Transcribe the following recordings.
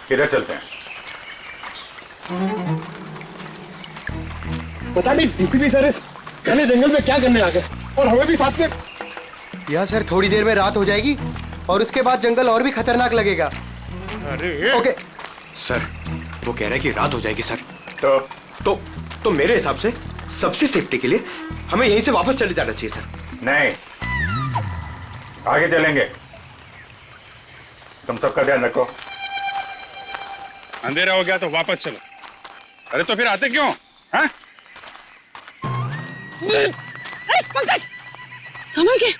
किधर चलते हैं? पता नहीं डीसीपी सर इस घने जंगल में क्या करने आ गए और हमें भी साथ में। या सर थोड़ी देर में रात हो जाएगी और उसके बाद जंगल और भी खतरनाक लगेगा। अरे ओके सर वो कह रहा है कि रात हो जाएगी सर। तो मेरे हिसाब से सबसे सेफ्टी के लिए हमें यहीं से वापस चले जाना चाहिए सर। नहीं, आगे चलेंगे। तुम सबका ध्यान रखो। अंधेरा हो गया तो वापस चलो। अरे तो फिर आते क्यों? हाँ? पंकज, संभल के।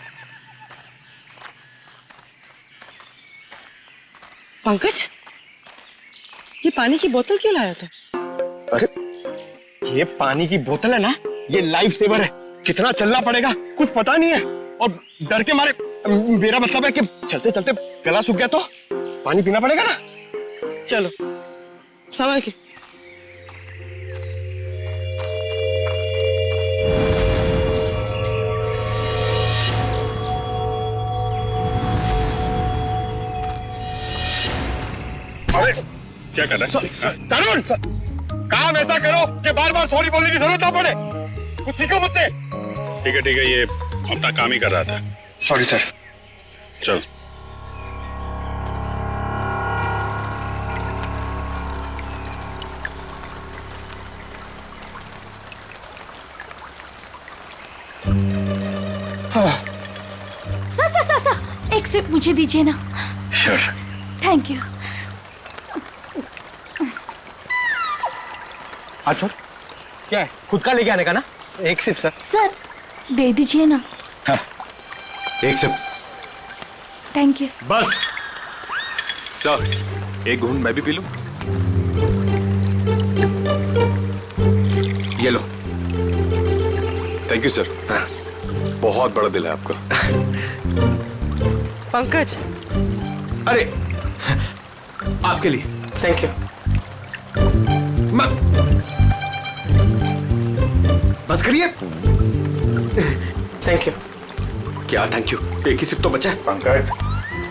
पंकज, ये पानी की बोतल क्यों लाया तू? अरे ये पानी की बोतल है ना, ये लाइफ सेवर है। कितना चलना पड़ेगा कुछ पता नहीं है और डर के मारे मेरा मतलब है कि चलते चलते गला सूख गया तो पानी पीना पड़ेगा ना। चलो संभल के। अरे क्या कर रहा है? तरुण, काम ऐसा करो कि बार बार सॉरी बोलने की जरूरत ना पड़े। कुछ सीखो मुझसे। ठीक है, ये अपना काम ही कर रहा था। Sorry sir. चल। सर, एक सिप मुझे दीजिए ना। Thank you. अच्छा क्या है, खुद का लेके आने का ना? एक सिप सर। सर दे दीजिए ना। एक सिप। Thank you. बस सर, एक घूंट मैं भी पी लूं? ये लो। Thank you sir. हाँ। बहुत बड़ा दिल है आपका। पंकज, अरे आपके लिए। Thank you. बस करिए। Thank you. क्या थैंक यू? एक ही सिप तो बचा है। पंकज,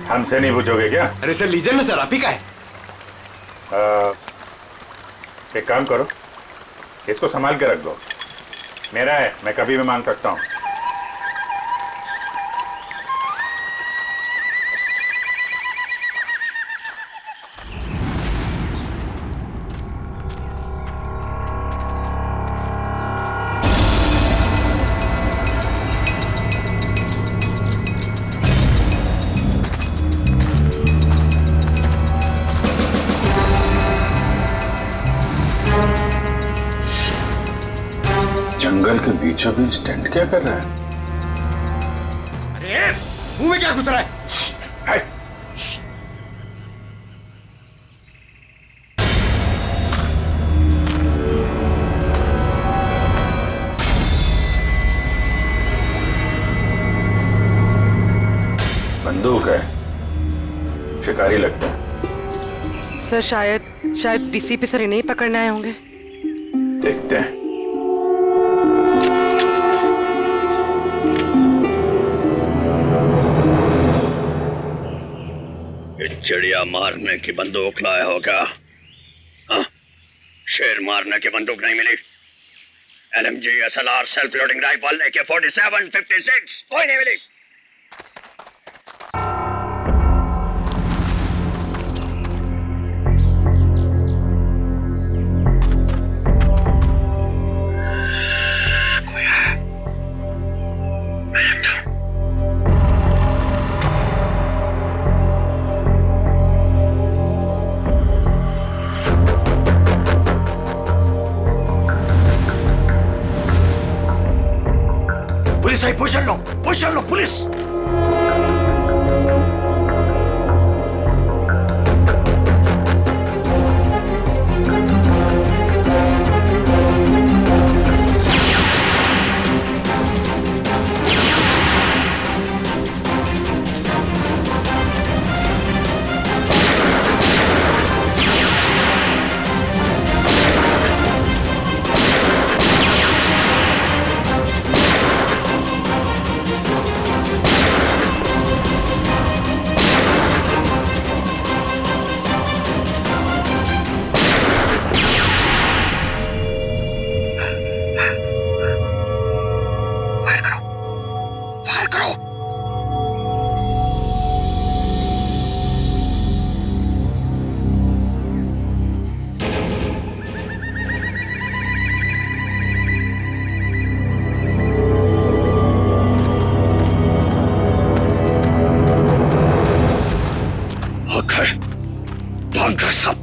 हमसे नहीं पूछोगे क्या? अरे सर लीजिए ना सर, आप ही का है। एक काम करो, इसको संभाल के रख दो। मेरा है, मैं कभी भी मांग सकता हूँ। जंगल के बीचों बीच टेंट क्या कर रहा है? अरे मुंह में क्या घुस रहा है? बंदूक है, शिकारी लगता है। सर शायद डीसीपी सर इन्हें ही पकड़ने आए होंगे। देखते हैं। चिड़िया मारने की बंदूक लाया होगा। हाँ? शेर मारने की बंदूक नहीं मिली। LMG, SLR, self loading rifle, AK-47, 56 कोई नहीं मिली। पुलिस आई, पोजीशन लो पुलिस। बंद कर सब।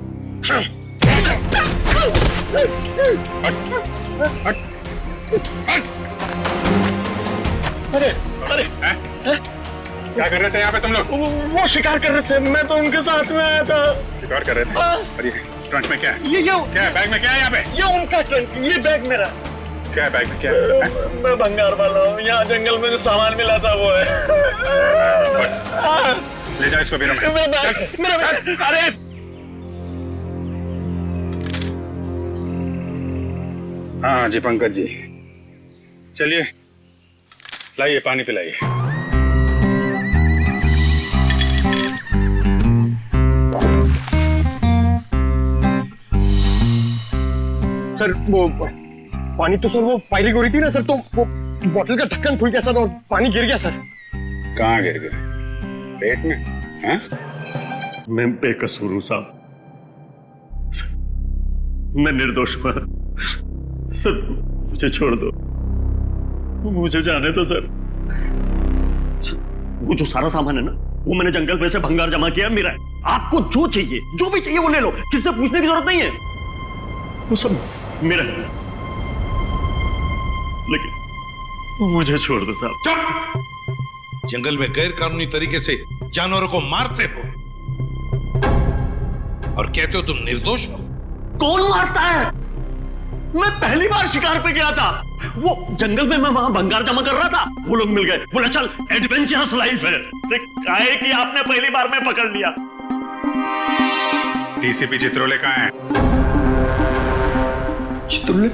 अरे अरे क्या कर रहे थे यहाँ पे तुम लोग? वो शिकार कर रहे थे, मैं तो उनके साथ में आया था। शिकार कर रहे थे? और ये ट्रंक में क्या है? ये क्या है बैग में? क्या है यहाँ पे? ये उनका ट्रंक, ये बैग मेरा। क्या है बैग में? क्या है? मैं भंगार वाला हूँ, यहाँ जंगल में जो सामान मिला था वो है। ले जाओ इसको बीरो में। मेरा बैग, अरे हाँ जी पंकज जी, चलिए लाइए पानी पिलाइए। सर वो पानी तो सर वो फायरिंग हो रही थी ना सर, तो वो बोतल का ढक्कन खुल गया सर और पानी गिर गया सर। कहाँ गिर गए? पेट में? हाँ? मैं बेकसूर हूं साहब, मैं निर्दोष हूं सर, मुझे छोड़ दो, मुझे जाने दो सर। वो जो सारा सामान है ना, वो मैंने जंगल में से भंगार जमा किया मेरा है। आपको जो चाहिए, जो भी चाहिए वो ले लो, किससे पूछने की जरूरत नहीं है, वो सब मेरा है। लेकिन मुझे छोड़ दो साहब। चुप! जंगल में गैर कानूनी तरीके से जानवरों को मारते हो और कहते हो तुम निर्दोष हो। कौन मारता है? मैं पहली बार शिकार पे गया था, वो जंगल में मैं वहां भंगार जमा कर रहा था, वो लोग मिल गए, बोले चल एडवेंचरस लाइफ है। काहे कि आपने पहली बार में पकड़ लिया। डीसीपी चित्रोले कहाँ है? चित्रोले?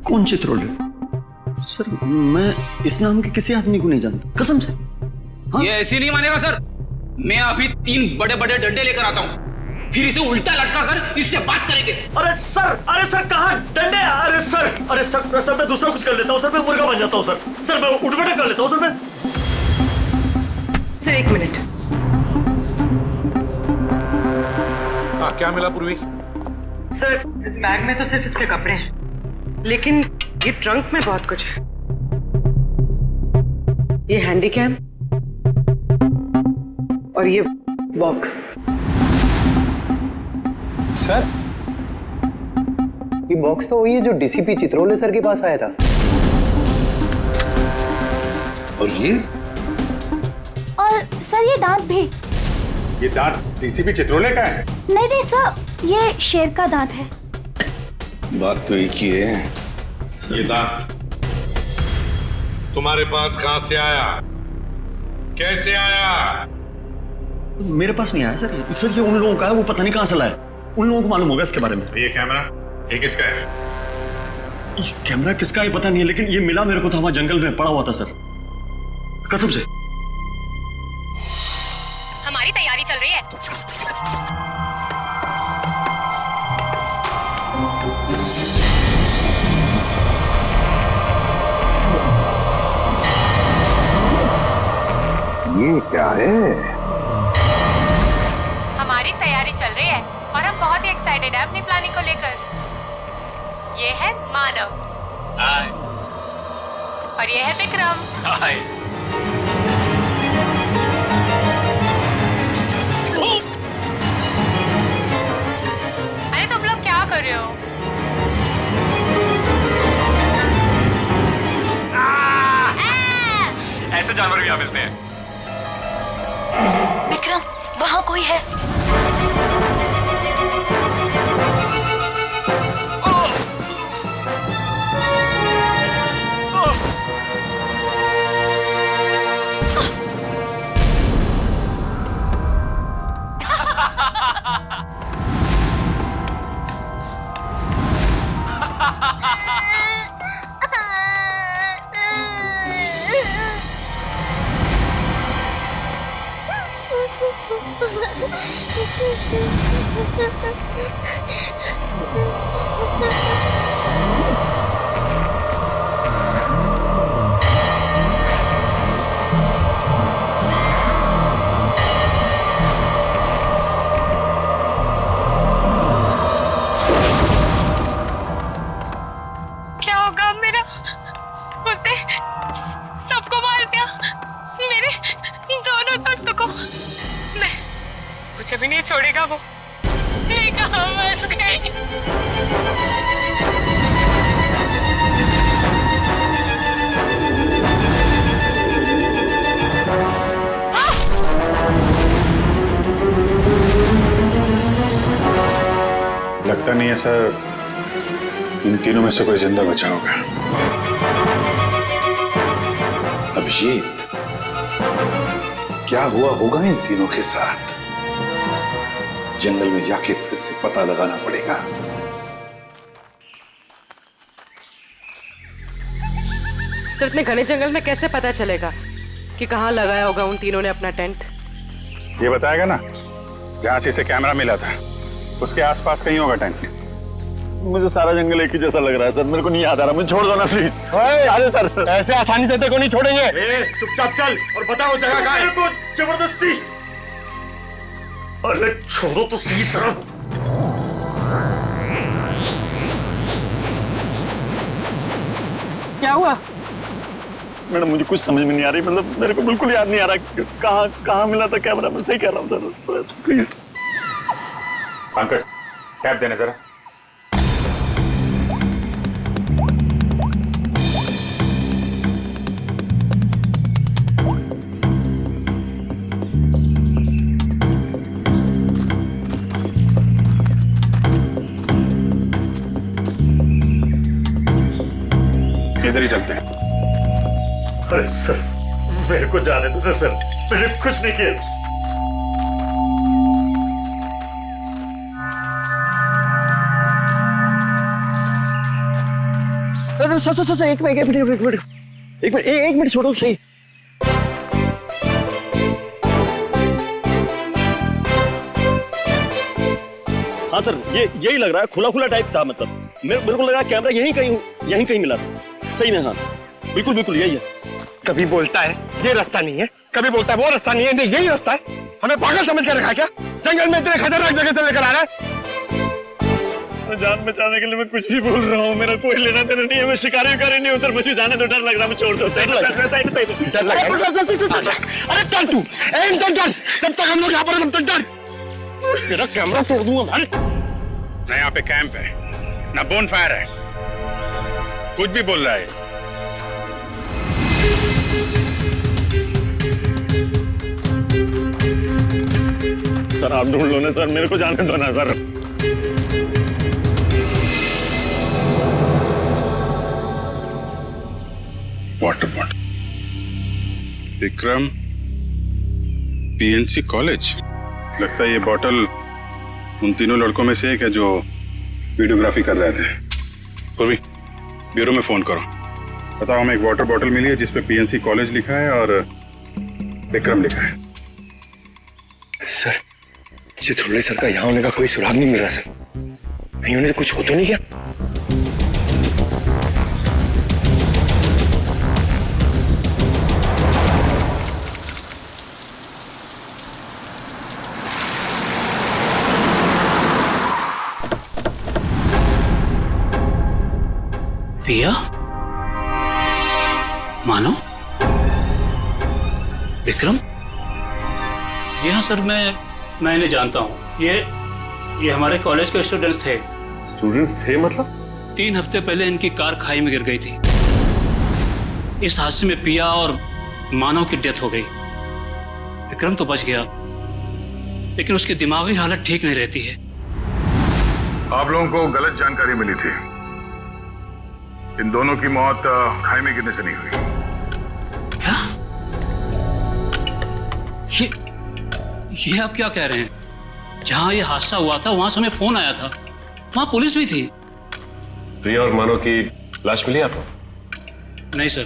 कौन चित्रोले? सर मैं इस नाम के किसी आदमी को नहीं जानता, कसम से। हाँ? ये ऐसी नहीं मानेगा सर, मैं अभी 3 बड़े बड़े डंडे लेकर आता हूँ, फिर इसे उल्टा लटका कर इससे बात करेंगे। अरे सर कहाँ डंडे? अरे सर मैं दूसरा कुछ कर लेता हूँ सर, मैं मुर्गा बन जाता हूँ सर मैं उठ बैठा कर लेता हूँ सर मैं। Sir 1 minute. हाँ क्या मिला पूर्वी? सर इस बैग में तो सिर्फ इसके कपड़े हैं, लेकिन ये ट्रंक में बहुत कुछ है। ये हैंडी कैम और ये बॉक्स। सर ये बॉक्स तो वही है जो डीसीपी चित्रोले सर के पास आया था। और ये? और सर ये दांत भी। ये दांत डीसीपी चित्रोले का है? नहीं सर, ये शेर का दांत है। बात तो एक ही है। ये दांत तुम्हारे पास कहां से आया? कैसे आया? मेरे पास नहीं आया सर ये उन लोगों का है, वो पता नहीं कहां से लाया, उन लोगों को मालूम होगा इसके बारे में। ये कैमरा ये किसका है? ये कैमरा किसका है पता नहीं है, लेकिन ये मिला मेरे को था वहां जंगल में पड़ा हुआ था सर, कसम से। हमारी तैयारी चल रही है। ये क्या है? हमारी तैयारी चल रही है और हम बहुत ही एक्साइटेड है अपनी प्लानिंग को लेकर। ये है मानव। हाय। और ये है विक्रम। हाय। अरे तुम लोग क्या कर रहे हो? ऐसे जानवर भी यहाँ मिलते हैं। विक्रम वहां कोई है। क्या होगा मेरा? उसने सबको मार दिया, मेरे दोनों दोस्तों को। मुझे भी नहीं छोड़ेगा वो। मैं कहाँ फंस गई? लगता नहीं है सर इन तीनों में से कोई जिंदा बचा होगा। अभिजीत, क्या हुआ होगा इन तीनों के साथ? जंगल में जाके फिर से पता लगाना पड़ेगा। सर इतने घने जंगल में कैसे पता चलेगा कि कहाँ लगाया होगा उन तीनों ने अपना टेंट? ये बताएगा ना, जहां से इसे कैमरा मिला था उसके आसपास कहीं होगा टेंट। मुझे सारा जंगल एक ही जैसा लग रहा है सर, मेरे को नहीं याद आ रहा, मुझे छोड़ दो ना प्लीज। अरे सर, ऐसे आसानी से तेरे को नहीं छोड़ेंगे। चुपचाप चल और बताओ जगह कहाँ है। को जबरदस्ती। अरे छोड़ो तो सही सर। क्या हुआ? मैडम मुझे कुछ समझ में नहीं आ रही, मतलब मेरे को बिल्कुल याद नहीं आ रहा कहाँ मिला था कैमरा। मैं सही कह रहा हूँ सर, प्लीज। पंकज कैब देने जरा। इधर ही चलते हैं। अरे सर मेरे को जाने दो ना सर, मैंने कुछ नहीं किया। सर एक मिनट छोड़ो सही। हाँ सर, यही लग रहा है, खुला खुला टाइप था, मतलब मेरे को लग रहा है कैमरा यहीं कहीं मिला था। सही में हाँ, बिल्कुल यही है। कभी बोलता है ये रास्ता नहीं है, कभी बोलता है वो रास्ता नहीं है, नहीं यही रास्ता है। हमें पागल समझ कर रखा क्या? जंगल में इतने खतरनाक जगह से लेकर आ रहा है। जान बचाने के लिए मैं कुछ भी बोल रहा हूँ, मेरा कोई लेना देना नहीं है, मैं शिकारी नहीं उधर मुझे जाने तो डर लग रहा है, मैं छोड़ दो। डर लग रहा है। अरे कर तू डर, जब तक हम लोग यहाँ पर हैं तब तक डर। तेरा कैमरा तोड़ दूंगा भाई। ना यहाँ पे कैंप है ना बोन फायर है, कुछ भी बोल रहा है। सर आप ढूंढ लो ना सर, मेरे को जाने दो ना sir. Water bottle, Vikram PNC college. लगता है ये बॉटल उन तीनों लड़कों में से एक है जो वीडियोग्राफी कर रहे थे। पूर्वी ब्यूरो में फोन करो, बताओ हमें एक वाटर बॉटल मिली है जिसपे पीएनसी कॉलेज लिखा है और विक्रम लिखा है। सर चित्रोले सर का यहाँ होने का कोई सुराग नहीं मिल रहा सर। कहीं उन्हें कुछ हो तो नहीं क्या? पिया, मानो, विक्रम। जी हाँ सर, मैं इन्हें जानता हूँ। ये हमारे कॉलेज के स्टूडेंट्स थे। स्टूडेंट्स थे मतलब? 3 हफ्ते पहले इनकी कार खाई में गिर गई थी। इस हादसे में पिया और मानव की डेथ हो गई। विक्रम तो बच गया, लेकिन उसकी दिमागी हालत ठीक नहीं रहती है। आप लोगों को गलत जानकारी मिली थी। इन दोनों की मौत खाई में गिरने से नहीं हुई। क्या? ये आप क्या कह रहे हैं? जहां ये हादसा हुआ था वहां से हमें फोन आया था, वहां पुलिस भी थी। प्रिया और मानव की लाश मिली आपको? नहीं सर,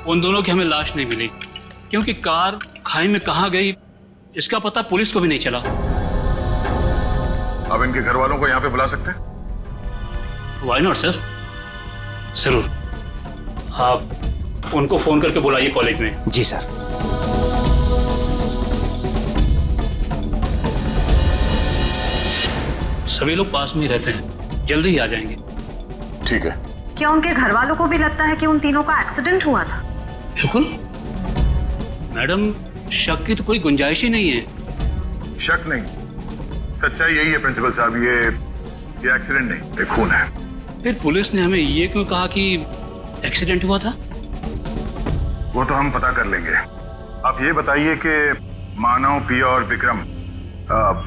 उन दोनों की हमें लाश नहीं मिली, क्योंकि कार खाई में कहां गई इसका पता पुलिस को भी नहीं चला। अब इनके घर वालों को यहाँ पे बुला सकते हैं? व्हाई नॉट सर, जरूर। आप उनको फोन करके बुलाइए कॉलेज में। जी सर। सभी लोग पास में ही रहते हैं, जल्दी ही आ जाएंगे। ठीक है। क्या उनके घर वालों को भी लगता है कि उन तीनों का एक्सीडेंट हुआ था? बिल्कुल मैडम, शक की तो कोई गुंजाइश ही नहीं है। शक नहीं, सच्चाई यही है प्रिंसिपल साहब, ये एक्सीडेंट नहीं, ये खून है। फिर पुलिस ने हमें ये क्यों कहा कि एक्सीडेंट हुआ था? वो तो हम पता कर लेंगे। आप ये बताइए कि मानव, पिया और विक्रम,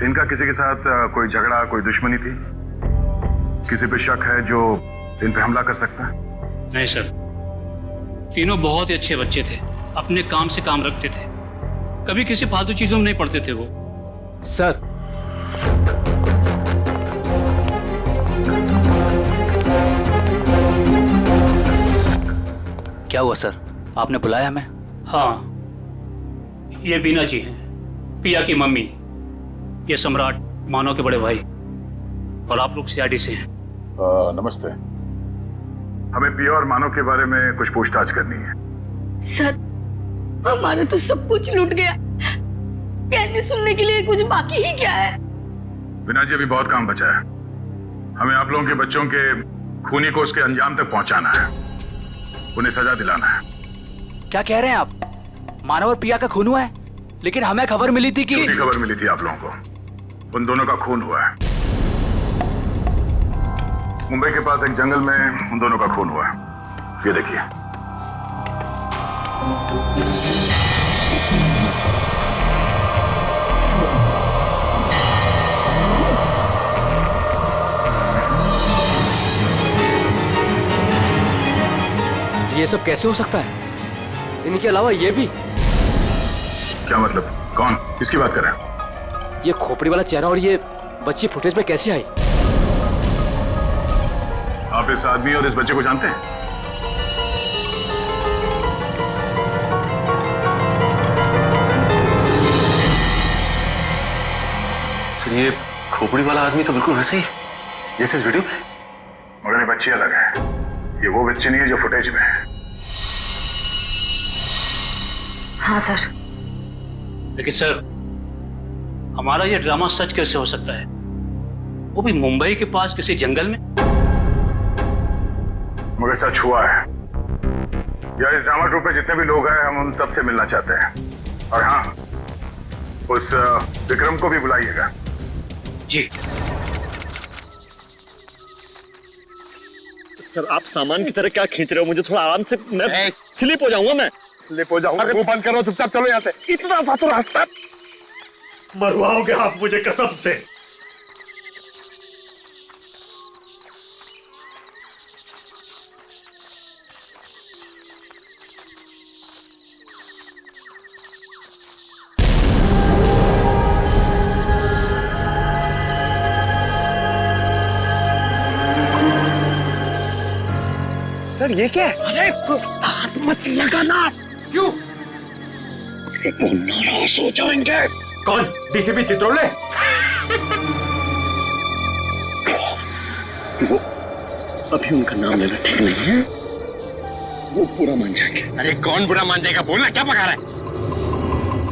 इनका किसी के साथ कोई झगड़ा, कोई दुश्मनी थी? किसी पे शक है जो इन पे हमला कर सकता है? नहीं सर, तीनों बहुत ही अच्छे बच्चे थे, अपने काम से काम रखते थे, कभी किसी फालतू चीजों में नहीं पड़ते थे वो। सर, क्या हुआ सर, आपने बुलाया हमें? हाँ, ये बीना जी हैं, पिया की मम्मी, ये सम्राट, मानव के बड़े भाई, और आप लोग सीआईडी से हैं। नमस्ते। हमें पिया और मानव के बारे में कुछ पूछताछ करनी है। सर, हमारा तो सब कुछ लूट गया, कहने सुनने के लिए कुछ बाकी ही क्या है? बिना जी, अभी बहुत काम बचा है। हमें आप लोगों के बच्चों के खूनी को उसके अंजाम तक पहुंचाना है, उन्हें सजा दिलाना है। क्या कह रहे हैं आप? मानव और पिया का खून हुआ है, लेकिन हमें खबर मिली थी कि... झूठी खबर मिली थी आप लोगों को, उन दोनों का खून हुआ है। मुंबई के पास एक जंगल में उन दोनों का खून हुआ है, ये देखिए। ये सब कैसे हो सकता है? इनके अलावा ये भी? क्या मतलब? कौन? किसकी बात कर रहे हैं? ये खोपड़ी वाला चेहरा और ये बच्ची फुटेज में कैसे आई? आप इस आदमी और इस बच्चे को जानते हैं? सर, ये खोपड़ी वाला आदमी तो बिल्कुल वैसे ही जैसे इस वीडियो में, मगर ये बच्ची अलग है। ये वो बच्ची नहीं है जो फुटेज में है। हाँ सर। लेकिन सर, हमारा ये ड्रामा सच कैसे हो सकता है, वो भी मुंबई के पास किसी जंगल में? मगर सच हुआ है। यार, इस ड्रामा ट्रूप पे जितने भी लोग हैं, हम उन सबसे मिलना चाहते हैं। और हाँ, उस विक्रम को भी बुलाइएगा। जी सर, आप सामान की तरह क्या खींच रहे हो? मुझे थोड़ा आराम से, मैं स्लिप हो जाऊंगा। मैं स्लिप हो जाऊंगा? मुंह बंद करो, चुपचाप चलो यहाँ से। इतना सा तो रास्ता, मरवाओगे आप मुझे कसम से। सर, ये क्या है? अरे हाथ मत लगाना। क्यों? वो नाराज हो जाएंगे। कौन? डीसीपी चित्रोले? वो अभी उनका नाम लेना ठीक नहीं है, वो बुरा मान जाएंगे। अरे कौन बुरा मान जाएगा? बोलना, क्या पका रहा है?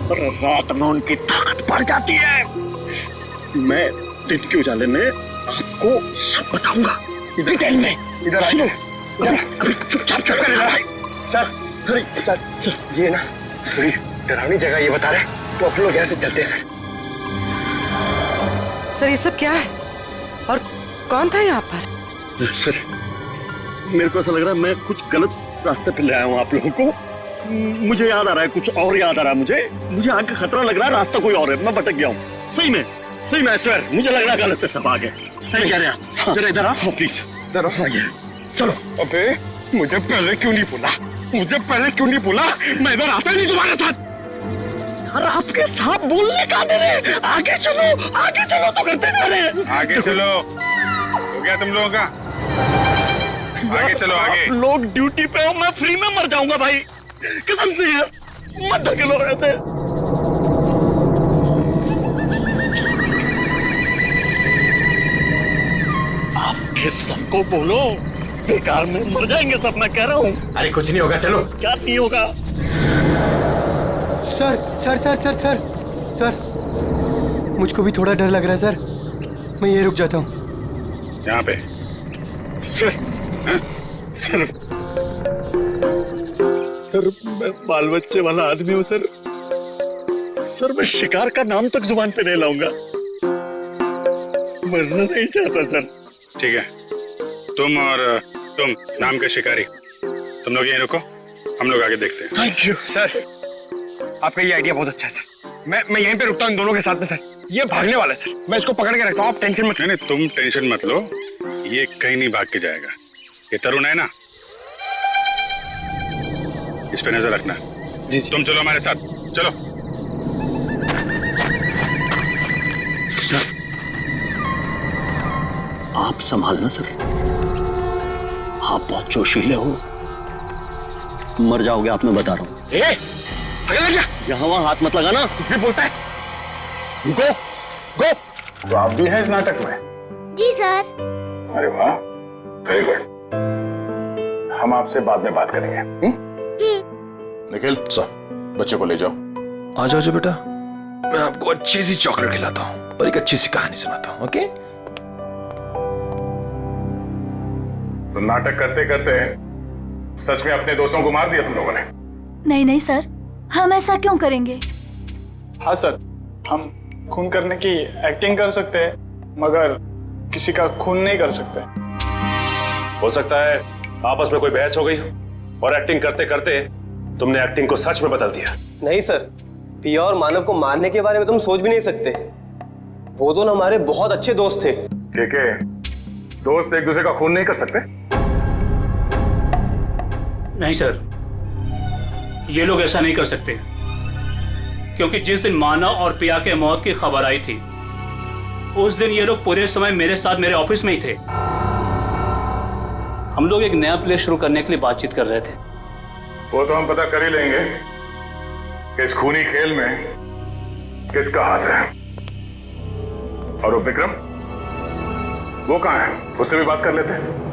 पर रात में उनकी ताकत बढ़ जाती है। मैं दिन के उजाले में आपको सब बताऊंगा, डिटेल में। इधर आइए। अभी चुपचाप चुप कर रहा है। सर, अरे सर, ये ना थोड़ी डरावनी जगह ये बता रहे, तो आप लोग यहाँ से चलते हैं सर। सर, ये सब क्या है और कौन था यहाँ पर? सर, मेरे को ऐसा लग रहा है मैं कुछ गलत रास्ते पे ले आया हूँ आप लोगों को। मुझे याद आ रहा है, कुछ और याद आ रहा है मुझे आगे खतरा लग रहा है, रास्ता कोई और है, मैं भटक गया हूँ। सही में आई स्वेयर, मुझे लग रहा है गलत पे सब आगे। सही कह रहे हैं आप। जरा इधर आओ प्लीज, इधर आओ। चलो। अबे, मुझे पहले क्यों नहीं बोला? मैं इधर आता ही नहीं तुम्हारे साथ। यार, आपके साथ बोलने का दे रहे। आगे चलो तो करते जा रहे हैं। आगे चलो। हो गया तुम लोगों का? आगे चलो, आगे। आप लोग ड्यूटी पे हो, मैं फ्री में मर जाऊंगा भाई, कसम से यार, मत धकेलो ऐसे। आपके सबको बोलो, बेकार में मर जाएंगे सब, मैं कह रहा हूँ। अरे कुछ नहीं होगा, चलो। क्या नहीं होगा? Sir sir sir sir sir sir, मुझको भी थोड़ा डर लग रहा है सर, मैं ये रुक जाता हूँ यहाँ पे। सर, सर मैं बाल बच्चे वाला आदमी हूँ सर। सर मैं शिकार का नाम तक जुबान पे नहीं लाऊंगा, मरना नहीं चाहता सर। ठीक है, तुम और तुम नाम के शिकारी, तुम लोग यहीं रुको, हम लोग आगे देखते हैं। थैंक यू सर, आपका ये आइडिया बहुत अच्छा है सर। मैं यहीं पे रुकता हूँ इन दोनों के साथ में सर। ये भागने वाला है सर, मैं इसको पकड़ के रखता हूँ, आप टेंशन मत। नहीं, तुम टेंशन मत लो, ये कहीं नहीं भाग के जाएगा। ये तरुण है ना, इस पे नजर रखना। जी तुम चलो हमारे साथ, चलो। सर आप संभालना सर, आप बहुत जोशीले हो, मर जाओगे आप, मैं बता रहा हूँ। यहाँ वहां हाथ मत लगाना, कुछ भी बोलता है। गो गो। तो आप भी हैं इस नाटक में? जी सर। अरे वाह, वेरी गुड। हम आपसे बाद में बात करेंगे। निखिल सर, बच्चे को ले जाओ। आ जाओ बेटा, मैं आपको अच्छी सी चॉकलेट खिलाता हूँ और एक अच्छी सी कहानी सुनाता हूँ। ओके? तो नाटक करते करते सच में अपने दोस्तों को मार दिया तुम लोगों ने? नहीं नहीं सर, हम ऐसा क्यों करेंगे? हाँ सर, हम खून करने की एक्टिंग कर सकते हैं, मगर किसी का खून नहीं कर सकते। हो सकता है आपस में कोई बहस हो गई हो और एक्टिंग करते करते तुमने एक्टिंग को सच में बदल दिया। नहीं सर, पिया और मानव को मारने के बारे में तुम सोच भी नहीं सकते। वो दोनों हमारे बहुत अच्छे दोस्त थे। ठीक है, दोस्त एक दूसरे का खून नहीं कर सकते? नहीं सर, ये लोग ऐसा नहीं कर सकते, क्योंकि जिस दिन मानव और पिया के मौत की खबर आई थी उस दिन ये लोग पूरे समय मेरे साथ मेरे ऑफिस में ही थे। हम लोग एक नया प्ले शुरू करने के लिए बातचीत कर रहे थे। वो तो हम पता कर ही लेंगे कि इस खूनी खेल में किसका हाथ है। और वो विक्रम, वो कहाँ है? उससे भी बात कर लेते हैं।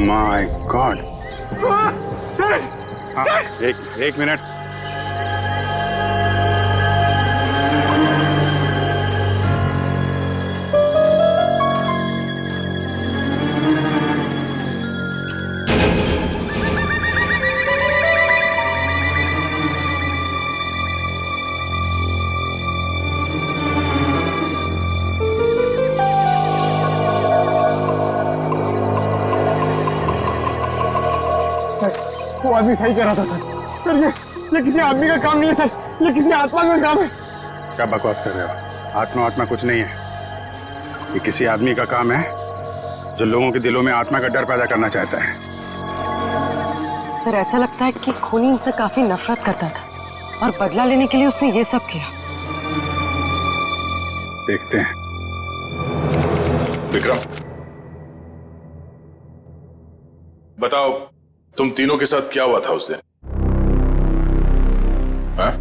My God. एक मिनट। वो आदमी सही कह रहा था सर। ये किसी आदमी का काम नहीं है सर, ये किसी आत्मा का काम है। क्या बकवास कर रहे हो? आत्मा कुछ नहीं है, ये किसी आदमी का काम है जो लोगों के दिलों में आत्मा का डर पैदा करना चाहता है। सर ऐसा लगता है कि खूनी इनसे काफी नफरत करता था और बदला लेने के लिए उसने ये सब किया। देखते हैं। विक्रम, बताओ तुम तीनों के साथ क्या हुआ था उस दिन? हाँ?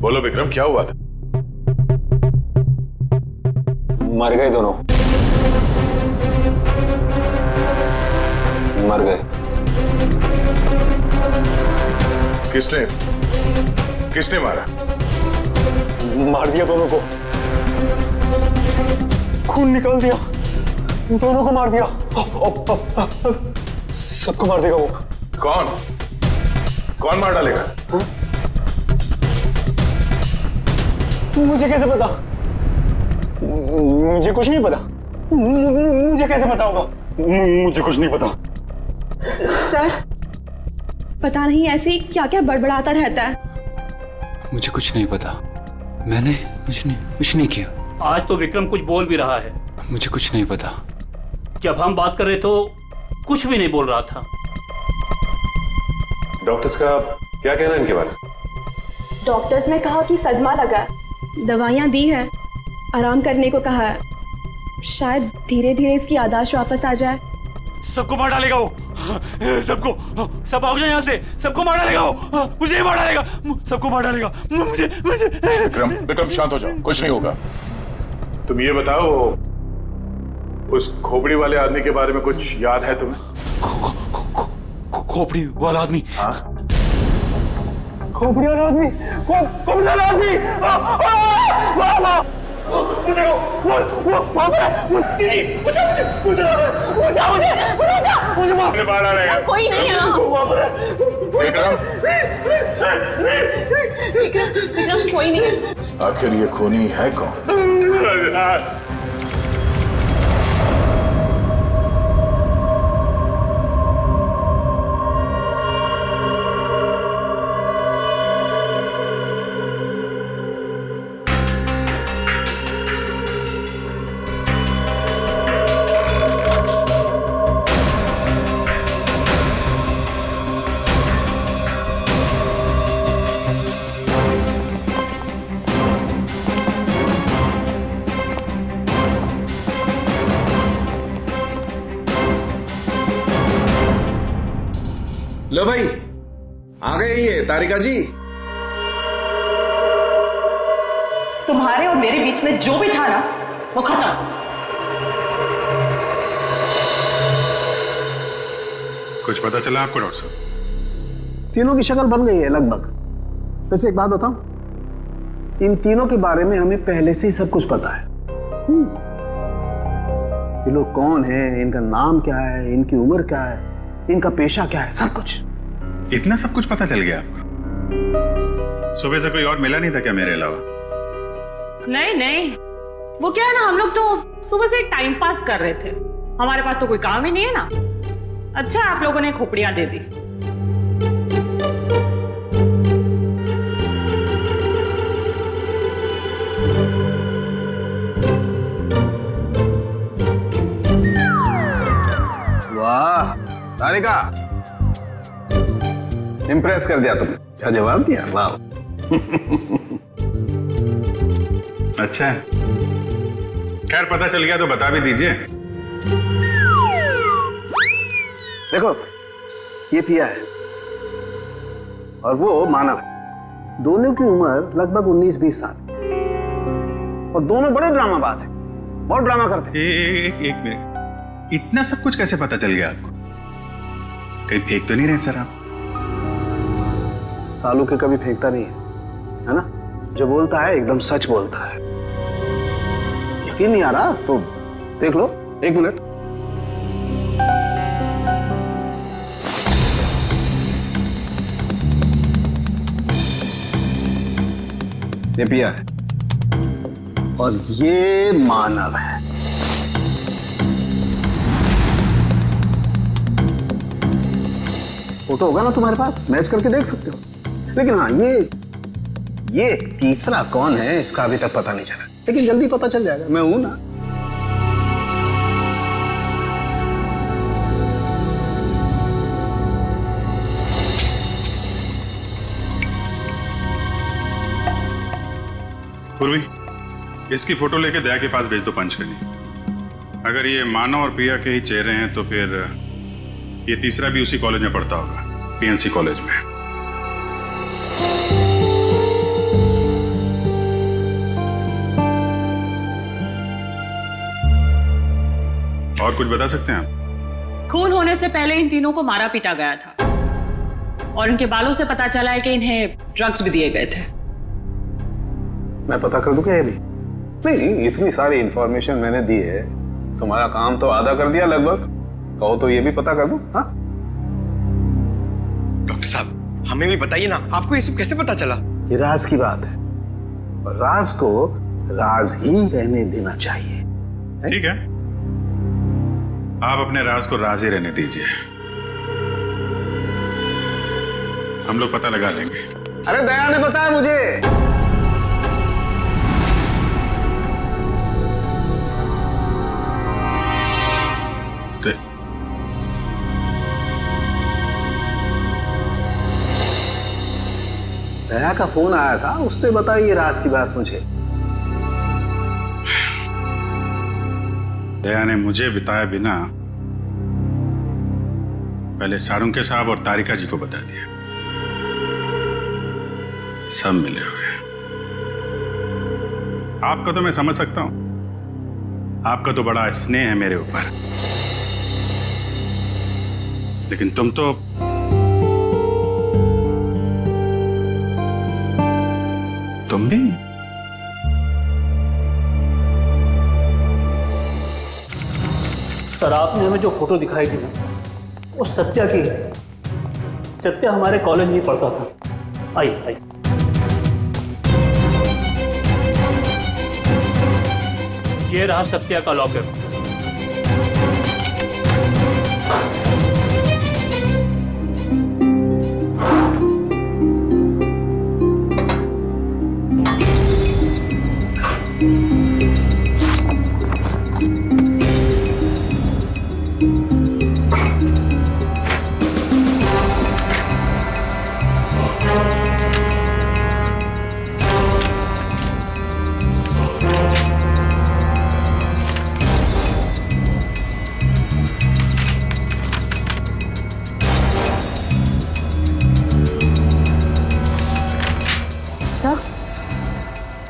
बोलो विक्रम, क्या हुआ था? मर गए दोनों, मर गए। किसने मारा? मार दिया दोनों को, खून निकाल दिया, दोनों को मार दिया। सबको मार देगा वो। कौन मार डालेगा? मुझे कैसे पता? मुझे कुछ नहीं पता। मुझे कैसे पता होगा? मुझे कुछ नहीं पता। सर पता नहीं ऐसे ही क्या क्या बड़बड़ाता रहता है। मुझे कुछ नहीं पता, मैंने कुछ नहीं किया। आज तो विक्रम कुछ बोल भी रहा है। मुझे कुछ नहीं पता। जब हम बात कर रहे तो कुछ भी नहीं बोल रहा था। डॉक्टर्स का क्या कहना है इनके बारे में? डॉक्टर्स ने कहा कि सदमा लगा, दवाइयां दी है, आराम करने को कहा है। शायद धीरे धीरे इसकी याददाश्त वापस आ जाए। सबको मार डालेगा वो। सबको सब भाग जाए यहाँ से, सबको मार डालेगा वो, मुझे ही मार डालेगा, सबको मार डालेगा, मुझे मुझे। विक्रम विक्रम शांत हो जाओ, कुछ नहीं होगा। तुम ये बताओ, उस खोपड़ी वाले आदमी के बारे में कुछ याद है तुम्हें? खोपड़ी वाला आदमी? हाँ, खोपड़ी वाला आदमी, खोपड़ी वाला आदमी, मुझे मारा रहेगा। कोई नहीं है। विक्रम विक्रम कोई नहीं है। आखिर ये खूनी है कौन? लो भाई, आ गए ये तारिका जी। तुम्हारे और मेरे बीच में जो भी था ना, वो खत्म। कुछ पता चला आपको डॉक्टर साहब? तीनों की शक्ल बन गई है लगभग। वैसे एक बात बताऊं, इन तीनों के बारे में हमें पहले से ही सब कुछ पता है। ये लोग कौन हैं, इनका नाम क्या है, इनकी उम्र क्या है, इनका पेशा क्या है, सब कुछ। इतना सब कुछ पता चल गया आपको? सुबह से कोई और मिला नहीं था क्या मेरे अलावा? नहीं नहीं, वो क्या है ना, हम लोग तो सुबह से टाइम पास कर रहे थे, हमारे पास तो कोई काम ही नहीं है ना। अच्छा आप लोगों ने खोपड़ियां दे दी। वाह तारिका, इम्प्रेस कर दिया तुमने। क्या जवाब दिया, वाह। अच्छा है, खैर पता चल गया तो बता भी दीजिए। देखो, ये पिया है और वो मानव है। दोनों की उम्र लगभग 19-20 साल, और दोनों बड़े ड्रामाबाज हैं, बहुत ड्रामा करते हैं। एक मिनट, इतना सब कुछ कैसे पता चल गया आपको? कहीं फेंक तो नहीं रहे सर आप? तालू के कभी फेंकता नहीं है ना? जो बोलता है एकदम सच बोलता है। यकीन नहीं आ रहा तो देख लो, एक मिनट। ये पिया है और ये मानव है। फोटो होगा ना तुम्हारे पास, मैच करके देख सकते हो। लेकिन हाँ, ये तीसरा कौन है इसका अभी तक पता नहीं चला, लेकिन जल्दी पता चल जाएगा। मैं हूं ना। पूर्वी, इसकी फोटो लेके दया के पास भेज दो पंच करनी। अगर ये मानव और प्रिया के ही चेहरे हैं तो फिर ये तीसरा भी उसी कॉलेज में पढ़ता होगा, पीएनसी कॉलेज में। और कुछ बता सकते हैं आप? खून होने से पहले इन तीनों को मारा पीटा गया था और इनके बालों से पता चला है कि इन्हें ड्रग्स भी दिए गए थे। मैं पता कर दूं क्या ये भी? नहीं, इतनी सारी इंफॉर्मेशन मैंने दी है, तुम्हारा काम तो आधा कर दिया लगभग। कहो तो ये भी पता कर दूं? हाँ डॉक्टर साहब, हमें भी बताइए ना, आपको ये सब कैसे पता चला? ये राज की बात है और राज को राज ही रहने देना चाहिए। ठीक है, आप अपने राज को राज ही रहने दीजिए, हम लोग पता लगा लेंगे। अरे दया ने बताया मुझे। दया का फोन आया था, उसने बताई ये राज की बात मुझे। दया ने मुझे बताए बिना पहले सारुंके साहब और तारिका जी को बता दिया। सब मिले हुए हैं। आपका तो मैं समझ सकता हूं, आपका तो बड़ा स्नेह है मेरे ऊपर, लेकिन तुम तो तुम भी सर आपने हमें जो फोटो दिखाई थी ना, वो सत्या की है। सत्या हमारे कॉलेज में पढ़ता था। आइए आइए। ये रहा सत्या का लॉकर।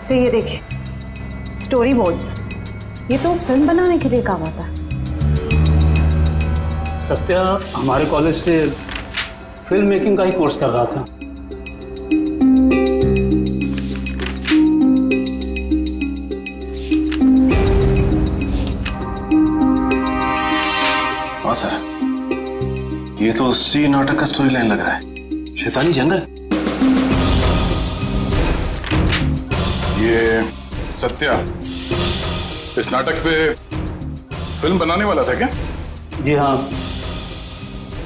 सर ये देखिए, स्टोरी बोर्ड्स। ये तो फिल्म बनाने के लिए काम आता है। सत्या हमारे कॉलेज से फिल्म मेकिंग का ही कोर्स कर रहा था। हाँ सर, ये तो उसी नाटक का स्टोरी लाइन लग रहा है, शैतानी जंगल। ये सत्या इस नाटक पे फिल्म बनाने वाला था क्या? जी हाँ,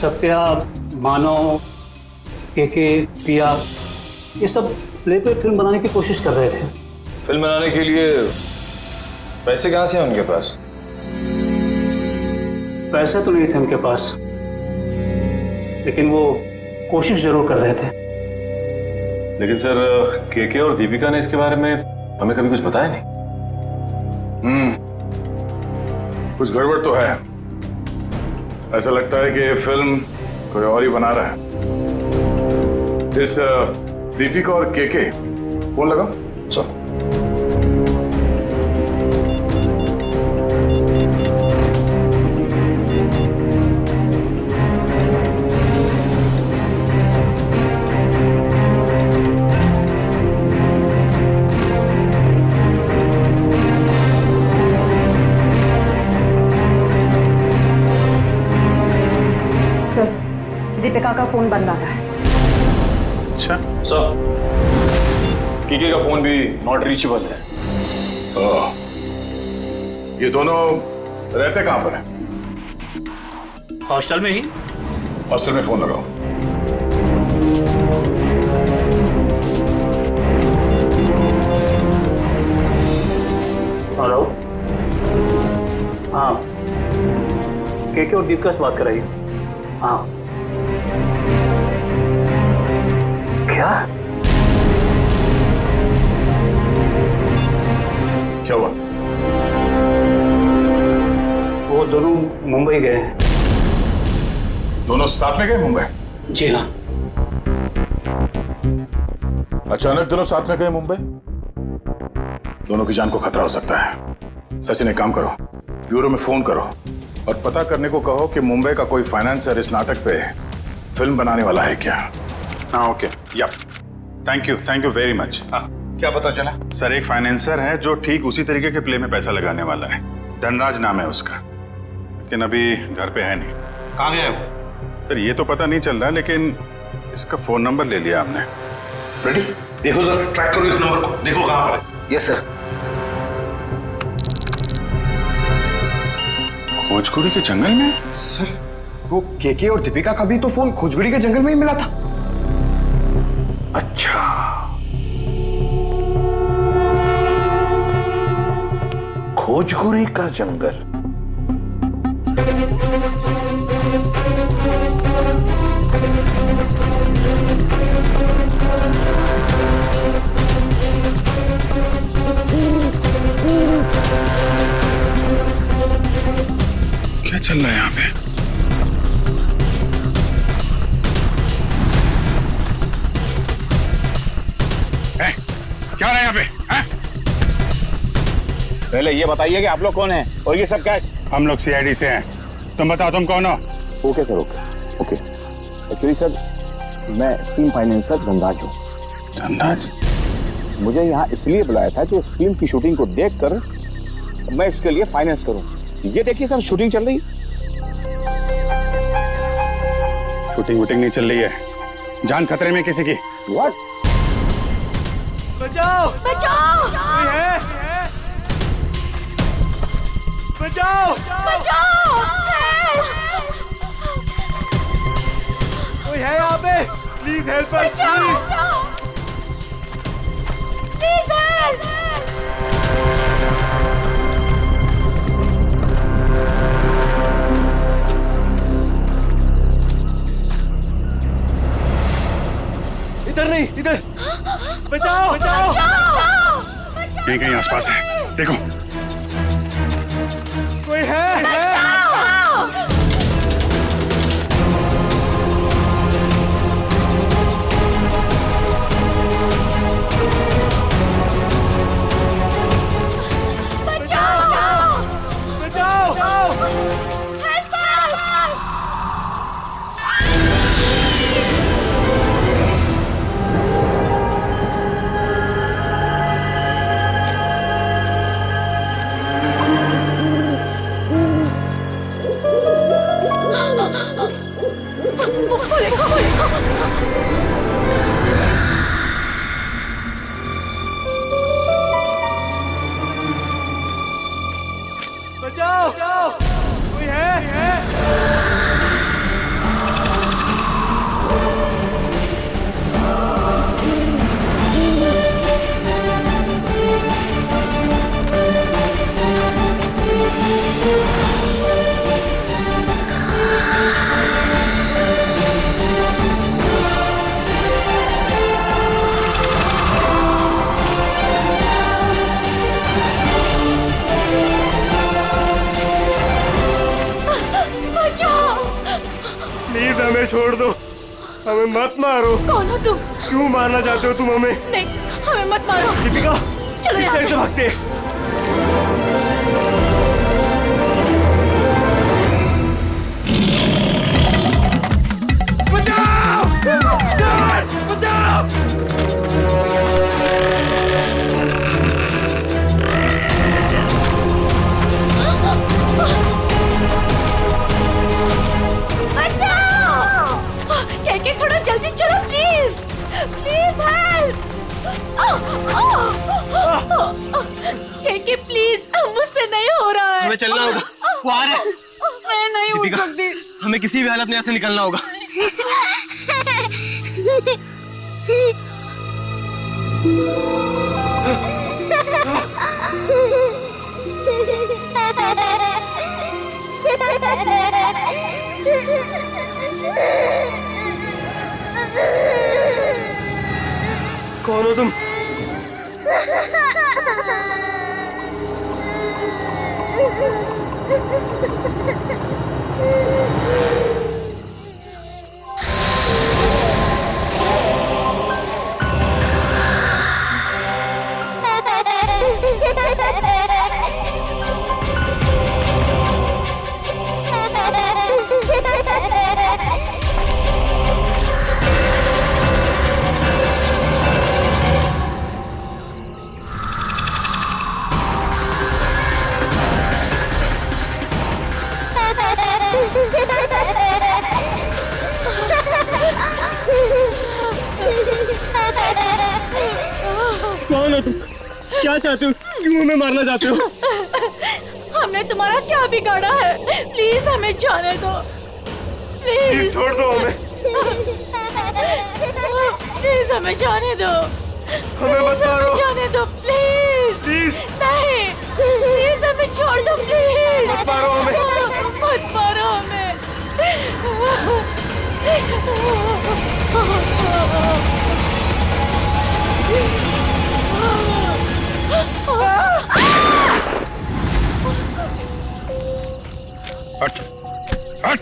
सत्या, मानव, केके, पिया, ये सब प्ले पे फिल्म बनाने की कोशिश कर रहे थे। फिल्म बनाने के लिए पैसे कहाँ से हैं उनके पास? पैसे तो नहीं थे उनके पास, लेकिन वो कोशिश जरूर कर रहे थे। लेकिन सर, केके और दीपिका ने इसके बारे में हमें कभी कुछ बताया नहीं। कुछ गड़बड़ तो है। ऐसा लगता है कि ये फिल्म कोई और ही बना रहा है। इस दीपिका और केके फोन लगाओ। सर दीपिका का फोन बंद आ रहा है। अच्छा सर, केके का फोन भी नॉट रीचेबल है। ये दोनों रहते कहां पर हैं? हॉस्टल में ही। हॉस्टल में फोन लगाओ। हेलो। हाँ, केके और दीपिका से बात कराइए। हाँ। क्या? क्या हुआ? वो दोनों मुंबई गए। दोनों साथ में गए मुंबई? जी हाँ। अचानक दोनों साथ में गए मुंबई? दोनों की जान को खतरा हो सकता है। सचिन, एक काम करो, ब्यूरो में फोन करो और पता करने को कहो कि मुंबई का कोई फाइनेंसर इस नाटक पे फिल्म बनाने वाला है क्या। हाँ ओके, या थैंक यू वेरी मच। हाँ, क्या पता चला? सर, एक फाइनेंसर है जो ठीक उसी तरीके के प्ले में पैसा लगाने वाला है। धनराज नाम है उसका, लेकिन अभी घर पे है नहीं। कहाँ गया है वो? सर, ये तो पता नहीं चल रहा, लेकिन इसका फोन नंबर ले लिया आपने। रेडी? देखो जरा, ट्रैक करो इस नंबर को, देखो कहाँ पर है। Yes sir. खोजकुड़ी के जंगल में? सर, वो केके और दीपिका का भी तो फोन खोजकुड़ी के जंगल में ही मिला था। अच्छा, खोजकुड़ी का जंगल। क्या चल रहा है यहाँ पे? पहले ये बताइए कि आप लोग कौन हैं और ये सब क्या है? हम लोग सीआईडी से हैं। तुम बताओ तुम कौन हो? Okay sir, okay. Actually sir, मैं फिल्म फाइनेंसर धनराज हूँ। धनराज? मुझे यहाँ इसलिए बुलाया था कि उस फिल्म की शूटिंग को देखकर मैं इसके लिए फाइनेंस करूँ। ये देखिए सर, शूटिंग चल रही। शूटिंग वूटिंग नहीं चल रही है, जान खतरे में किसी की। व्हाट? बचाओ! बचाओ! कोई है? बचाओ! बचाओ! कोई है यहाँ पे? Please help us! Please help! इधर नहीं, इधर! बचाओ! बचाओ! यहीं कहीं आसपास है, देखो। कोई है? बचाओ! कोई है? प्लीज हमें छोड़ दो, हमें मत मारो। कौन हो तुम? क्यों मारना चाहते हो तुम हमें? नहीं, हमें मत मारो। दीपिका, चलो इस यहाँ साइड से से। भागते। बचाओ! बचाओ! कहके थोड़ा जल्दी चलो प्लीज, प्लीज हेल्प! कहके प्लीज, मुझसे नहीं हो रहा है। हमें चलना होगा, वो आ रहा है। मैं नहीं उठ दीपिका, सकती। हमें किसी भी हालत में यहाँ से निकलना होगा। कौन हो तुम? कौन हो तुम? क्या चाहते हो? क्यों हमें मारना चाहते हो? हमने तुम्हारा क्या बिगाड़ा है? प्लीज हमें जाने दो, प्लीज छोड़ दो हमें। प्लीज हमें जाने दो, हमें मत मारो। जाने दो प्लीज। नहीं, प्लीज हमें छोड़ दो प्लीज। मत मारो हमें। मत मारो हमें। हट हट,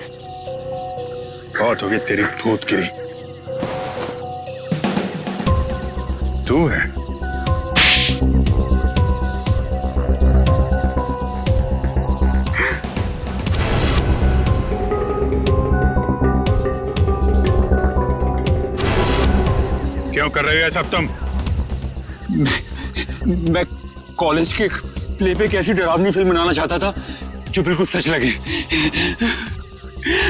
बहुत हो गई तेरी भूत गिरी। तू है क्यों कर रहे हो ये सब तुम? मैं कॉलेज के प्ले पे एक ऐसी डरावनी फिल्म बनाना चाहता था जो बिल्कुल सच लगे।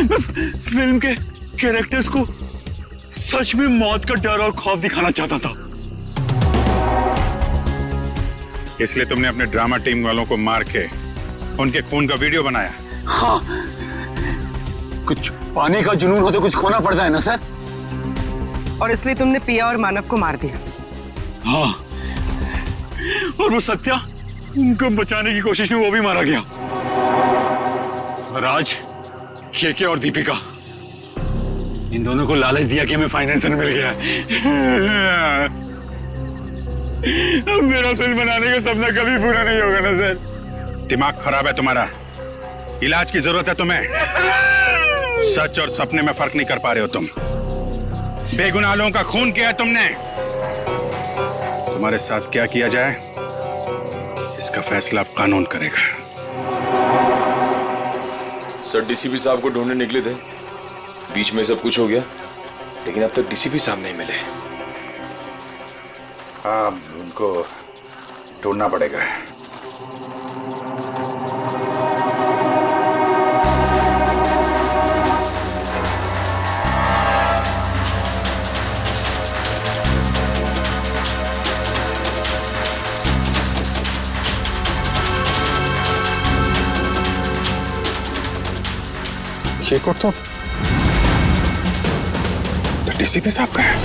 मैं फिल्म के कैरेक्टर्स को सच में मौत का डर और खौफ दिखाना चाहता था। इसलिए तुमने अपने ड्रामा टीम वालों को मार के उनके खून का वीडियो बनाया? हाँ, कुछ पाने का जुनून हो तो कुछ खोना पड़ता है ना सर। और इसलिए तुमने पिया और मानव को मार दिया? हाँ, और वो सत्या, उनको बचाने की कोशिश में वो भी मारा गया। राज, केके और दीपिका, इन दोनों को लालच दिया कि हमें फाइनेंसर मिल गया है। अब मेरा फिल्म बनाने का सपना कभी पूरा नहीं होगा ना सर। दिमाग खराब है तुम्हारा, इलाज की जरूरत है तुम्हें। सच और सपने में फर्क नहीं कर पा रहे हो तुम। बेगुनाह लोगों का खून किया है तुमने। तुम्हारे साथ क्या किया जाए इसका फैसला अब कानून करेगा। सर डीसीपी साहब को ढूंढने निकले थे, बीच में सब कुछ हो गया, लेकिन अब तक डीसीपी साहब नहीं मिले। हाँ, उनको ढूंढना पड़ेगा। ये को तो डीसीपी साहब का है।